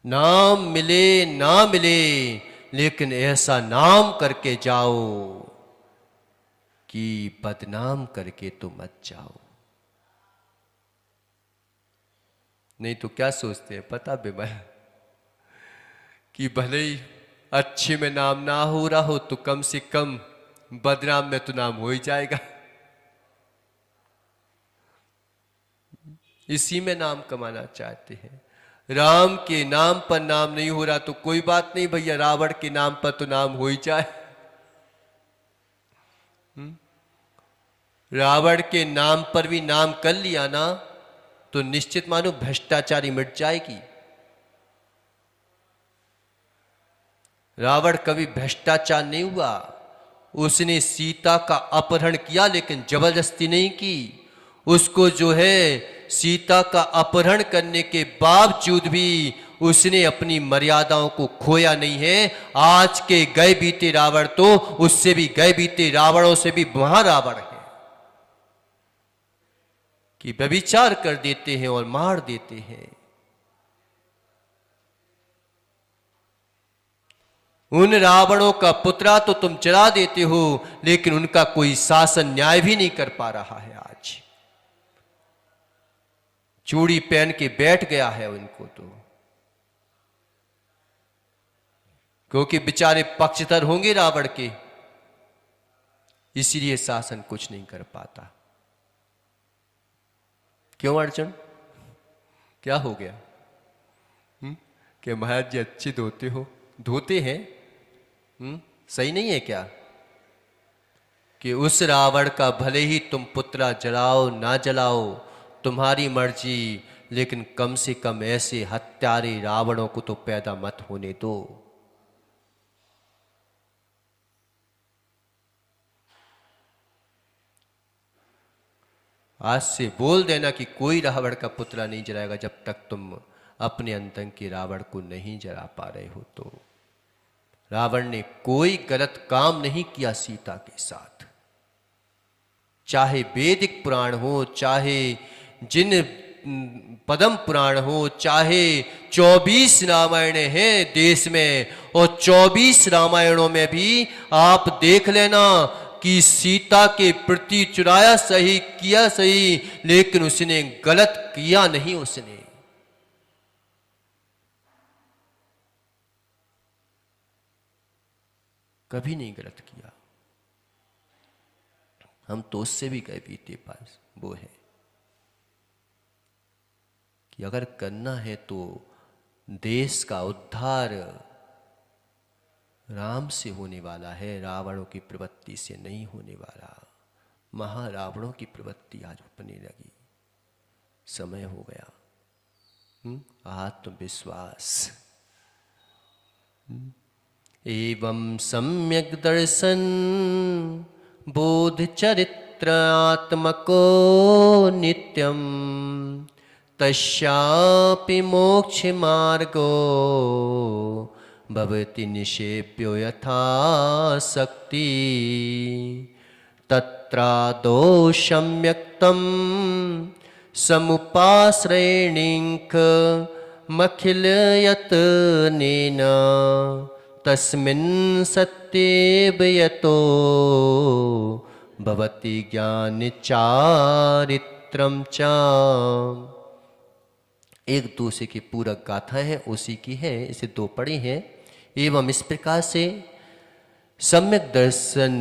नाम मिले ना मिले, लेकिन ऐसा नाम करके जाओ कि बदनाम करके तो मत जाओ। नहीं तो क्या सोचते हैं पता बेमा, कि भले ही अच्छे में नाम ना हो रहा हो तो कम से कम बदनाम में तो नाम हो ही जाएगा। इसी में नाम कमाना चाहते हैं। राम के नाम पर नाम नहीं हो रहा तो कोई बात नहीं भैया, रावण के नाम पर तो नाम हो ही जाए। रावण के नाम पर भी नाम कर लिया ना तो निश्चित मानो भ्रष्टाचारी मिट जाएगी। रावण कभी भ्रष्टाचार नहीं हुआ। उसने सीता का अपहरण किया लेकिन जबरदस्ती नहीं की। उसको जो है सीता का अपहरण करने के बावजूद भी उसने अपनी मर्यादाओं को खोया नहीं है। आज के गए बीते रावण तो उससे भी गए बीते रावणों से भी महारावण है कि व्यभिचार कर देते हैं और मार देते हैं। उन रावणों का पुतला तो तुम जला देते हो, लेकिन उनका कोई शासन न्याय भी नहीं कर पा रहा है। आज चूड़ी पहन के बैठ गया है उनको तो, क्योंकि बेचारे पक्षधर होंगे रावण के, इसीलिए शासन कुछ नहीं कर पाता। क्यों अर्जुन, क्या हो गया? कि महाराज जी अच्छे धोते हो, धोते हैं, सही नहीं है क्या? कि उस रावण का भले ही तुम पुतला जलाओ ना जलाओ तुम्हारी मर्जी, लेकिन कम से कम ऐसे हत्यारे रावणों को तो पैदा मत होने दो। आज से बोल देना कि कोई रावण का पुतला नहीं जलाएगा जब तक तुम अपने अंतन के रावण को नहीं जला पा रहे हो। तो रावण ने कोई गलत काम नहीं किया सीता के साथ, चाहे वैदिक पुराण हो, चाहे जिन पद्म पुराण हो, चाहे 24 रामायण हैं देश में, और 24 रामायणों में भी आप देख लेना कि सीता के प्रति चुराया सही, किया सही, लेकिन उसने गलत किया नहीं। उसने कभी नहीं गलत किया। हम तो उससे भी गए बीते पास, वो है कि अगर करना है तो देश का उद्धार राम से होने वाला है, रावणों की प्रवृत्ति से नहीं होने वाला। महारावणों की प्रवृत्ति आज अपने लगी। समय हो गया। आत्मविश्वास एवं सम्यक दर्शन बोध चरित्र आत्मको नित्यम तस्यापि मोक्ष मार्गो भवति निषेप्यो यथा शक्ति तत्र तत्रादौ सम्यक्तं समुपाश्रयणीङ्क मखिलयतनेन तस्मिन् सत्येव यतो भवति ज्ञानचारित्रं च। एक दूसरे की पूरक गाथाएं हैं, उसी की है, इसे दो पढ़ी हैं। एवं इस प्रकार से सम्यक दर्शन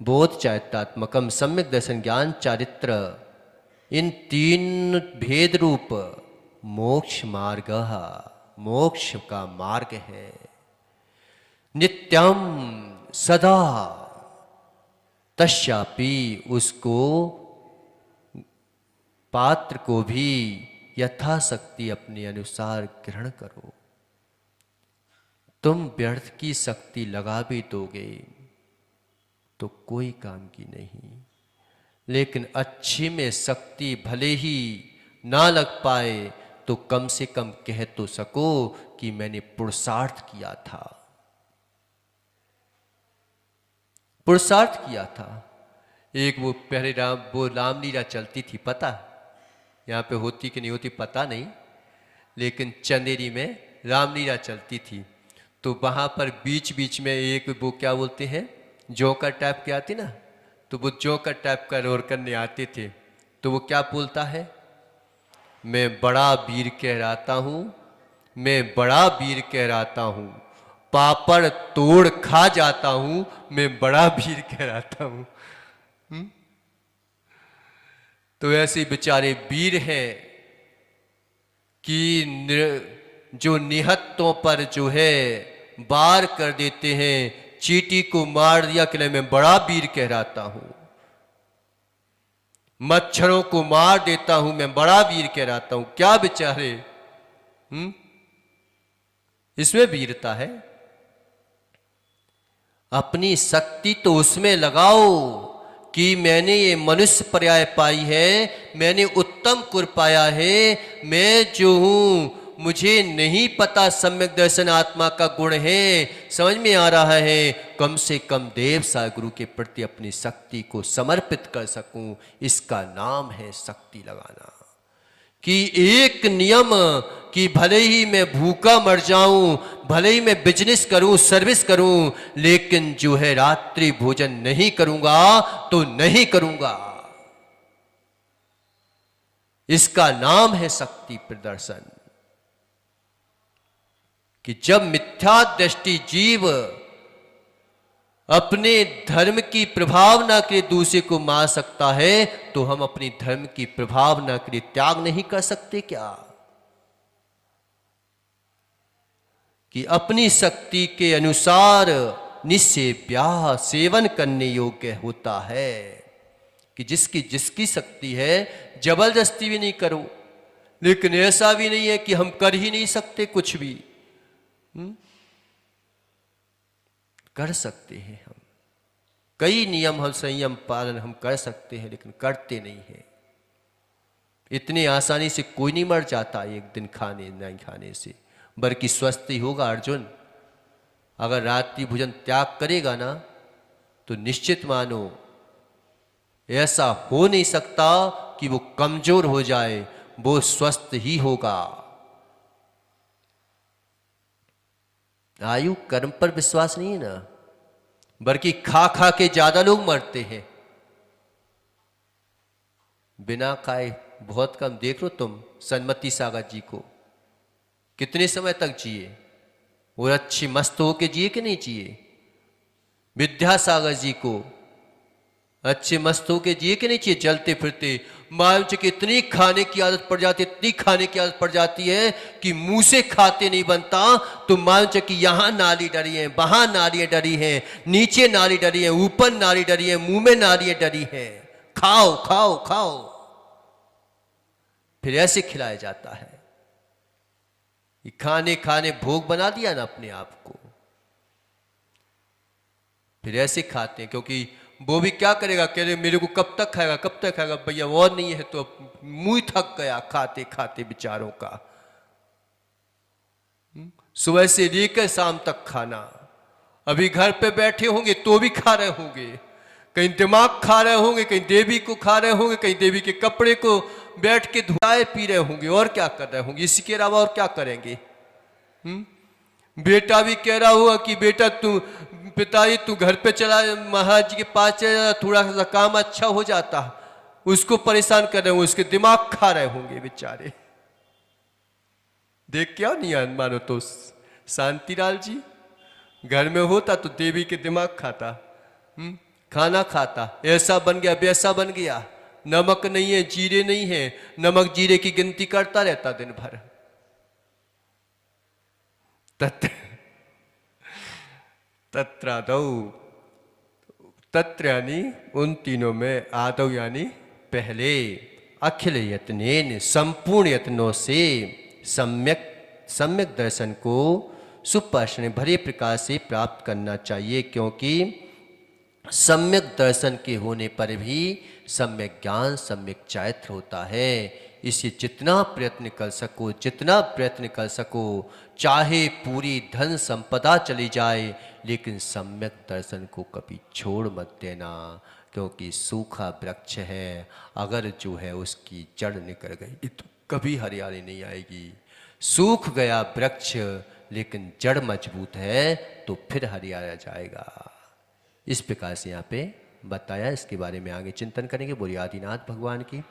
बोध चारित्रात्मकम, सम्यक दर्शन ज्ञान चारित्र, इन तीन भेद रूप मोक्ष मार्ग, मोक्ष का मार्ग है। नित्यम सदा, तस्यापि उसको पात्र को भी यथाशक्ति अपने अनुसार ग्रहण करो। तुम व्यर्थ की शक्ति लगा भी दोगे तो कोई काम की नहीं, लेकिन अच्छी में शक्ति भले ही ना लग पाए तो कम से कम कह तो सको कि मैंने पुरुषार्थ किया था, पुरुषार्थ किया था। एक वो पहले वो रामलीला चलती थी, पता यहाँ पे होती कि नहीं होती पता नहीं, लेकिन चंदेरी में रामलीला चलती थी। तो वहाँ पर बीच बीच में एक वो क्या बोलते हैं, जोकर टाइप के आती ना, तो वो जोकर टाइप का रोर करने आते थे। तो वो क्या बोलता है, मैं बड़ा वीर कहलाता हूँ, मैं बड़ा वीर कहलाता हूँ, पापड़ तोड़ खा जाता हूँ, मैं बड़ा वीर कहलाता हूँ। तो ऐसे बेचारे वीर हैं कि जो निहत्तों पर जो है वार कर देते हैं, चींटी को मार दिया कि मैं बड़ा वीर कहलाता हूं, मच्छरों को मार देता हूं, मैं बड़ा वीर कहलाता हूं। क्या बेचारे, इसमें वीरता है? अपनी शक्ति तो उसमें लगाओ कि मैंने ये मनुष्य पर्याय पाई है, मैंने उत्तम कुर पाया है, मैं जो हूं मुझे नहीं पता सम्यक दर्शन आत्मा का गुण है, समझ में आ रहा है, कम से कम देव सागुरु के प्रति अपनी शक्ति को समर्पित कर सकूं, इसका नाम है शक्ति लगाना। कि एक नियम कि भले ही मैं भूखा मर जाऊं, भले ही मैं बिजनेस करूं, सर्विस करूं, लेकिन जो है रात्रि भोजन नहीं करूंगा तो नहीं करूंगा, इसका नाम है शक्ति प्रदर्शन। कि जब मिथ्या दृष्टि जीव अपने धर्म की प्रभावना के दूसरे को मार सकता है, तो हम अपनी धर्म की प्रभावना के लिए त्याग नहीं कर सकते क्या? कि अपनी शक्ति के अनुसार निसेव्या सेवन करने योग्य होता है। कि जिसकी जिसकी शक्ति है जबरदस्ती भी नहीं करो, लेकिन ऐसा भी नहीं है कि हम कर ही नहीं सकते कुछ भी, कर सकते हैं हम। कई नियम हम संयम पालन हम कर सकते हैं, लेकिन करते नहीं हैं। इतनी आसानी से कोई नहीं मर जाता एक दिन खाने नहीं खाने से, बल्कि स्वस्थ ही होगा अर्जुन। अगर रात्रि भोजन त्याग करेगा ना, तो निश्चित मानो ऐसा हो नहीं सकता कि वो कमजोर हो जाए, वो स्वस्थ ही होगा। आयु कर्म पर विश्वास नहीं है ना, बल्कि खा खा के ज्यादा लोग मरते हैं। बिना खाए बहुत कम। देख लो तुम सन्मति सागर जी को, कितने समय तक जिए और अच्छी मस्त होके जिए कि नहीं जिए। विद्यासागर जी को अच्छे मस्त होके जिए कि नहीं जिए, चलते फिरते। मालूम कि इतनी खाने की आदत पड़ जाती है, इतनी खाने की आदत पड़ जाती है कि मुंह से खाते नहीं बनता। तो मालूम कि यहां नाली डरी है, वहां नालियां डरी हैं, नीचे नाली डरी है, ऊपर नाली डरी है, मुंह में नालियां डरी हैं। खाओ खाओ खाओ, फिर ऐसे खिलाया जाता है। खाने खाने भोग बना दिया ना अपने आप को, फिर ऐसे खाते हैं। क्योंकि वो भी क्या करेगा, कह रहे मेरे को कब तक खाएगा, कब तक खाएगा। भैया और नहीं है तो मुंह थक गया खाते खाते बेचारों का। सुबह से लेकर शाम तक खाना। अभी घर पे बैठे होंगे तो भी खा रहे होंगे, कहीं दिमाग खा रहे होंगे, कहीं देवी को खा रहे होंगे, कहीं देवी के कपड़े को बैठ के धुआए पी रहे होंगे, और क्या कर रहे होंगे, इसके अलावा और क्या करेंगे। बेटा भी कह रहा होगा कि बेटा तू, पिताजी तू घर पे चला, महाराज जी के पास चला जा, थोड़ा सा काम अच्छा हो जाता। उसको परेशान कर रहे होंगे, उसके दिमाग खा रहे होंगे बेचारे। देख क्या नहीं मानो तो शांतिलाल जी घर में होता तो देवी के दिमाग खाता, खाना खाता, ऐसा बन गया वैसा बन गया, नमक नहीं है जीरे नहीं है, नमक जीरे की गिनती करता रहता दिन भर। तत्रादौ, तत्र यानी उन तीनों में, आदौ यानी पहले, अखिल यत्नेन संपूर्ण यत्नों से सम्यक सम्यक दर्शन को सुस्पष्ट भरे प्रकार से प्राप्त करना चाहिए, क्योंकि सम्यक दर्शन के होने पर भी सम्यक ज्ञान सम्यक चारित्र होता है। इसे जितना प्रयत्न कर सको, जितना प्रयत्न कर सको, चाहे पूरी धन संपदा चली जाए, लेकिन सम्यक दर्शन को कभी छोड़ मत देना, क्योंकि सूखा वृक्ष है, अगर जो है उसकी जड़ निकल गई तो कभी हरियाली नहीं आएगी। सूख गया वृक्ष लेकिन जड़ मजबूत है तो फिर हरियाला जाएगा। इस प्रकार से यहाँ पे बताया, इसके बारे में आगे चिंतन करेंगे। बोलिए आदिनाथ भगवान की।